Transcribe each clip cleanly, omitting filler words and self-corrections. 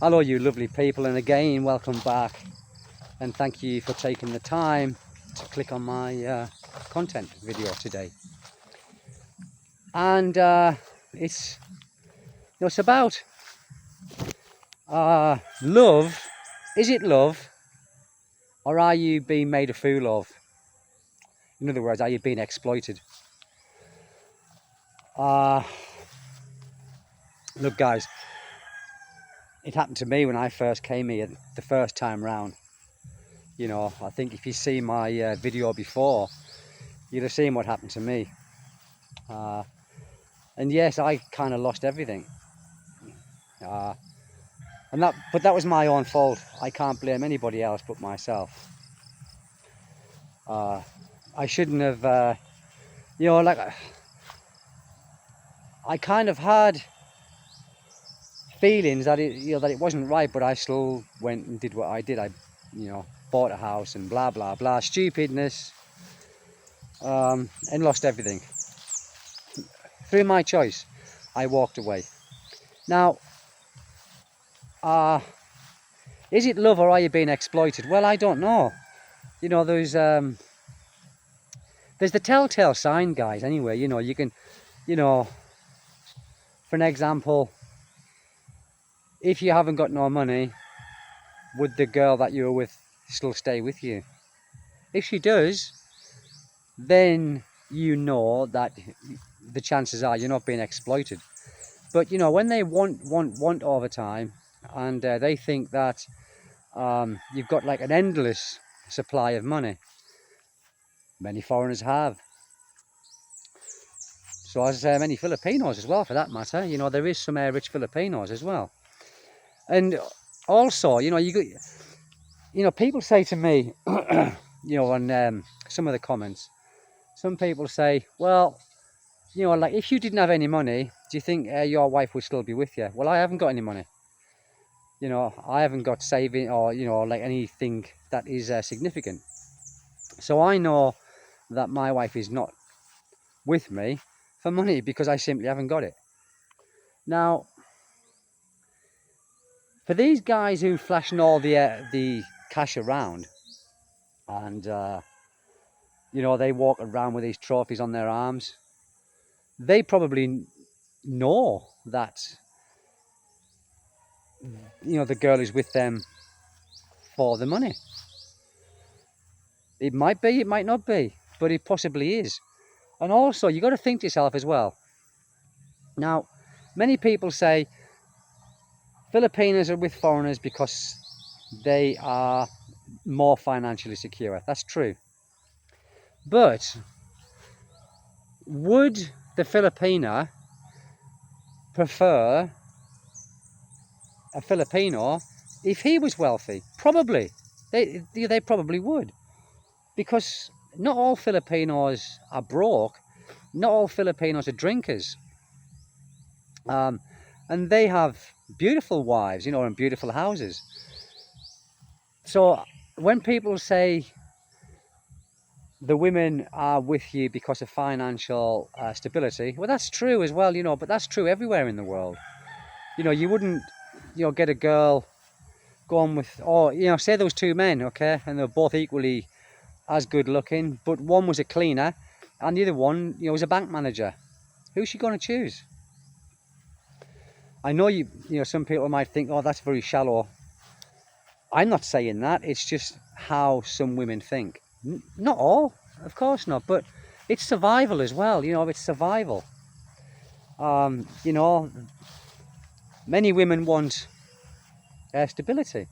Hello you lovely people, and again welcome back, and thank you for taking the time to click on my content video today. And it's about love. Is it love, or are you being made a fool of? In other words, are you being exploited? Look guys, it happened to me when I first came here the first time round. I think if you see my video before, you'd have seen what happened to me. And yes, I kind of lost everything. But that was my own fault. I can't blame anybody else but myself. I shouldn't have, I kind of had feelings that it wasn't right, but I still went and did what I did. I bought a house and blah blah blah, stupidness, and lost everything through my choice. I walked away. Now, is it love, or are you being exploited? Well, I don't know. There's the telltale sign, guys. Anyway, you can, for an example, if you haven't got no money, would the girl that you were with still stay with you? If she does, then you know that the chances are you're not being exploited. But when they want all the time, and they think that you've got like an endless supply of money. Many foreigners have. So as many Filipinos as well, for that matter. There is some rich Filipinos as well. And also, people say to me, on some of the comments, some people say, well, like, if you didn't have any money, do you think your wife would still be with you? Well, I haven't got any money. I haven't got saving, or like anything that is significant. So I know that my wife is not with me for money, because I simply haven't got it. Now, for these guys who flashing all the cash around, and they walk around with these trophies on their arms, they probably know that the girl is with them for the money. It might be, it might not be, but it possibly is. And also, you got to think to yourself as well. Now, many people say Filipinos are with foreigners because they are more financially secure. That's true. But would the Filipina prefer a Filipino if he was wealthy? Probably. They probably would. Because not all Filipinos are broke. Not all Filipinos are drinkers. And they have beautiful wives, and beautiful houses. So when people say the women are with you because of financial stability, well, that's true as well, but that's true everywhere in the world. You wouldn't, get a girl going with, or, say there was two men, okay, and they're both equally as good looking, but one was a cleaner and the other one, was a bank manager. Who's she going to choose? I know some people might think, oh, that's very shallow. I'm not saying that. It's just how some women think. Not all, of course not, but it's survival as well. It's survival. Many women want stability,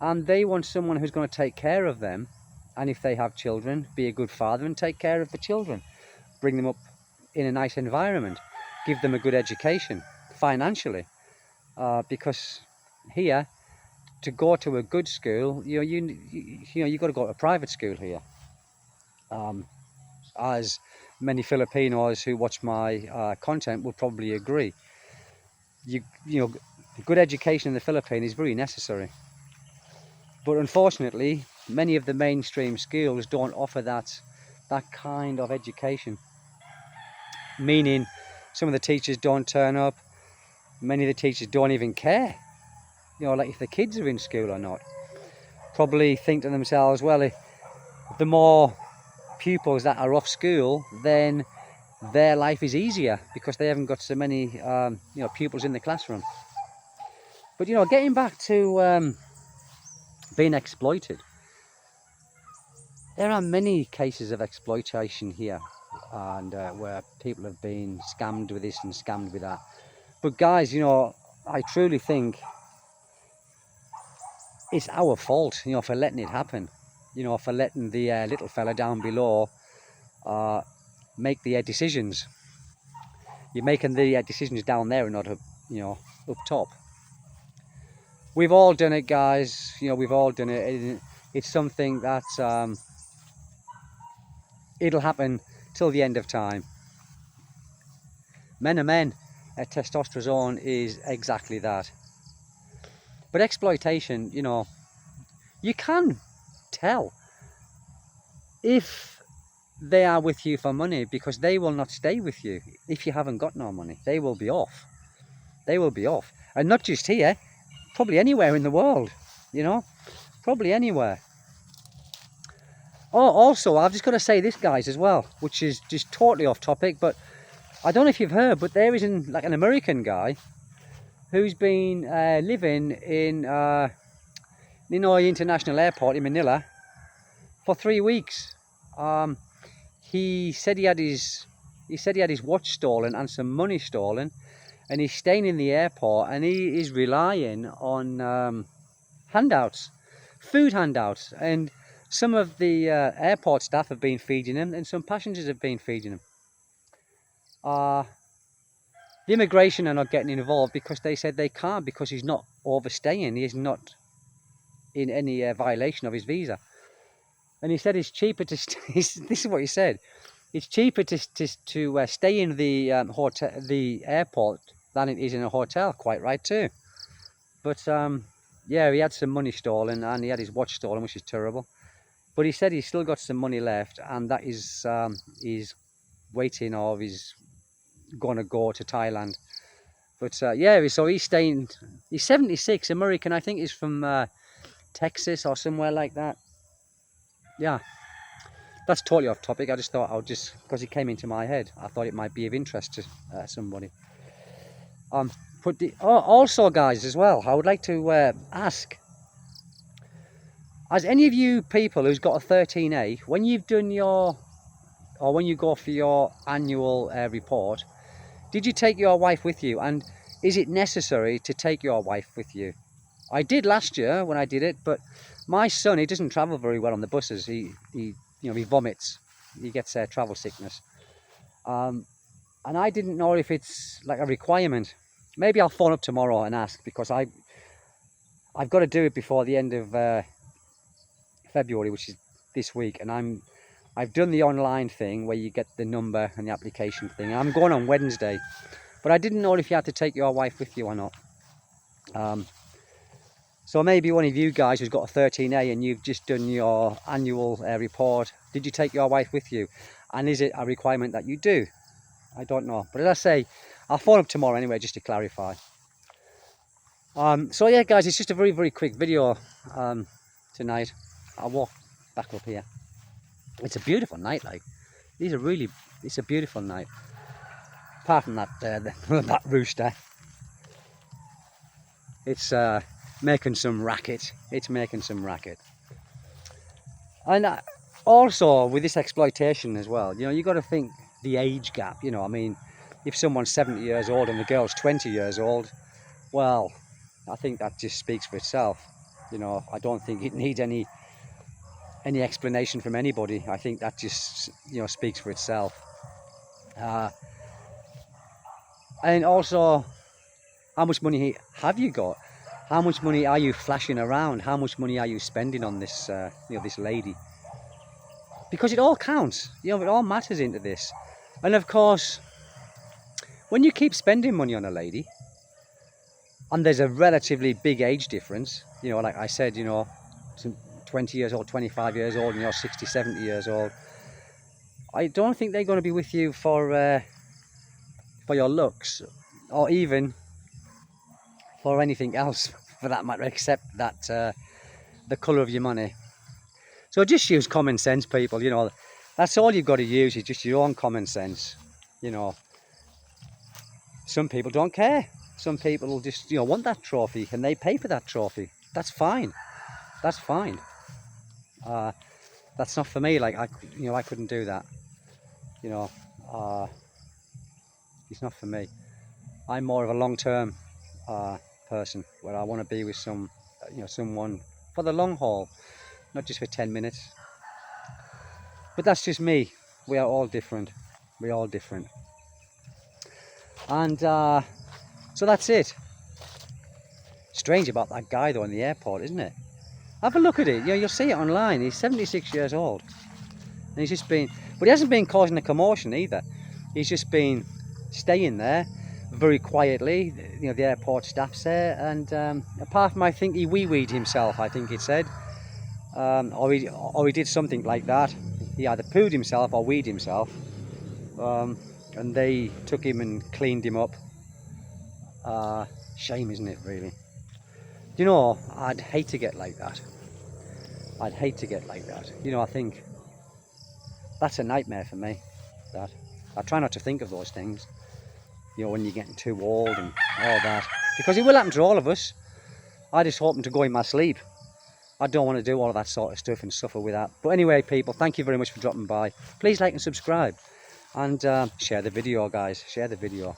and they want someone who's going to take care of them, and if they have children, be a good father and take care of the children, bring them up in a nice environment, give them a good education financially, because here, to go to a good school, you got to go to a private school here. As many Filipinos who watch my content will probably agree. Good education in the Philippines is very necessary. But unfortunately, many of the mainstream schools don't offer that kind of education. Meaning, some of the teachers don't turn up. Many of the teachers don't even care. you know, like if the kids are in school or not. Probably think to themselves, well, if the more pupils that are off school, then their life is easier because they haven't got so many you know, pupils in the classroom. But you know, getting back to being exploited, there are many cases of exploitation here, and where people have been scammed with this and scammed with that. But guys, you know, I truly think it's our fault, you know, for letting it happen. You know, for letting the little fella down below make the decisions. You're making the decisions down there and not up, you know, up top. We've all done it, guys. You know, we've all done it. It's something that it'll happen till the end of time. Men are men. Testosterone is exactly that. But exploitation, you know, you can tell if they are with you for money, because they will not stay with you if you haven't got no money. They will be off. They will be off. And not just here, probably anywhere in the world, you know, probably anywhere. Oh, also, I've just got to say this, guys, as well, which is just totally off topic, but I don't know if you've heard, but there is like an American guy who's been living in Ninoy International Airport in Manila for 3 weeks. He said he had his watch stolen and some money stolen, and he's staying in the airport, and he is relying on handouts, food handouts, and some of the airport staff have been feeding him, and some passengers have been feeding him. The immigration are not getting involved because they said they can't, because he's not overstaying. He is not in any violation of his visa. And he said it's cheaper to stay. This is what he said. It's cheaper to stay in the hotel, the airport, than it is in a hotel. Quite right too. But yeah, he had some money stolen and he had his watch stolen, which is terrible. But he said he's still got some money left, and that is he's waiting, or he's going to go to Thailand. But yeah, so he's staying. He's 76, American. I think he's from Texas or somewhere like that. Yeah, that's totally off topic. I just thought because it came into my head, I thought it might be of interest to somebody. Also, guys, as well, I would like to ask: has any of you people who's got a 13A, when you've done when you go for your annual report, did you take your wife with you? And is it necessary to take your wife with you? I did last year when I did it, but my son, he doesn't travel very well on the buses. He vomits. He gets travel sickness. And I didn't know if it's like a requirement. Maybe I'll phone up tomorrow and ask, because I've got to do it before the end of February, which is this week, and I've done the online thing where you get the number and the application thing. I'm going on Wednesday, but I didn't know if you had to take your wife with you or not. So maybe one of you guys who's got a 13A and you've just done your annual report, did you take your wife with you? And is it a requirement that you do? I don't know. But as I say, I'll phone up tomorrow anyway, just to clarify. So yeah, guys, it's just a very, very quick video tonight. I'll walk back up here. It's a beautiful night, like. It's a beautiful night. Apart from that, that rooster. It's making some racket. It's making some racket. And also with this exploitation as well, you know, you got to think the age gap. You know, I mean, if someone's 70 years old and the girl's 20 years old, well, I think that just speaks for itself. You know, I don't think it needs any explanation from anybody. I think that just, you know, speaks for itself. And also, how much money have you got? How much money are you flashing around? How much money are you spending on this, you know, this lady? Because it all counts. You know, it all matters into this. And of course, when you keep spending money on a lady, and there's a relatively big age difference, you know, like I said, you know, 20 years old, 25 years old, and you're 60, 70 years old, I don't think they're going to be with you for your looks, or even for anything else for that matter, except that the colour of your money. So just use common sense, people. You know, that's all you've got to use, is just your own common sense. You know, some people don't care. Some people will just, you know, want that trophy, and they pay for that trophy. That's fine. That's fine. That's not for me. Like, I couldn't do that. You know, it's not for me. I'm more of a long-term person, where I want to be with someone for the long haul, not just for 10 minutes. But that's just me. We are all different. We're all different. And so that's it. Strange about that guy though in the airport, isn't it? Have a look at it. You'll see it online. He's 76 years old. And he's just been, but he hasn't been causing a commotion either. He's just been staying there very quietly. You know, the airport staff's there, and apart from, I think he wee-weed himself, I think it said, or he did something like that. He either pooed himself or weed himself, and they took him and cleaned him up. Shame, isn't it, really? You know, I'd hate to get like that. I'd hate to get like that. You know, I think that's a nightmare for me. That I try not to think of those things. You know, when you're getting too old and all that, because it will happen to all of us. I just hope to go in my sleep. I don't want to do all of that sort of stuff and suffer with that. But anyway, people, thank you very much for dropping by. Please like and subscribe, and share the video, guys. Share the video.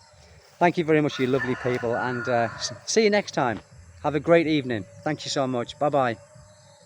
Thank you very much, you lovely people, and see you next time. Have a great evening. Thank you so much. Bye bye.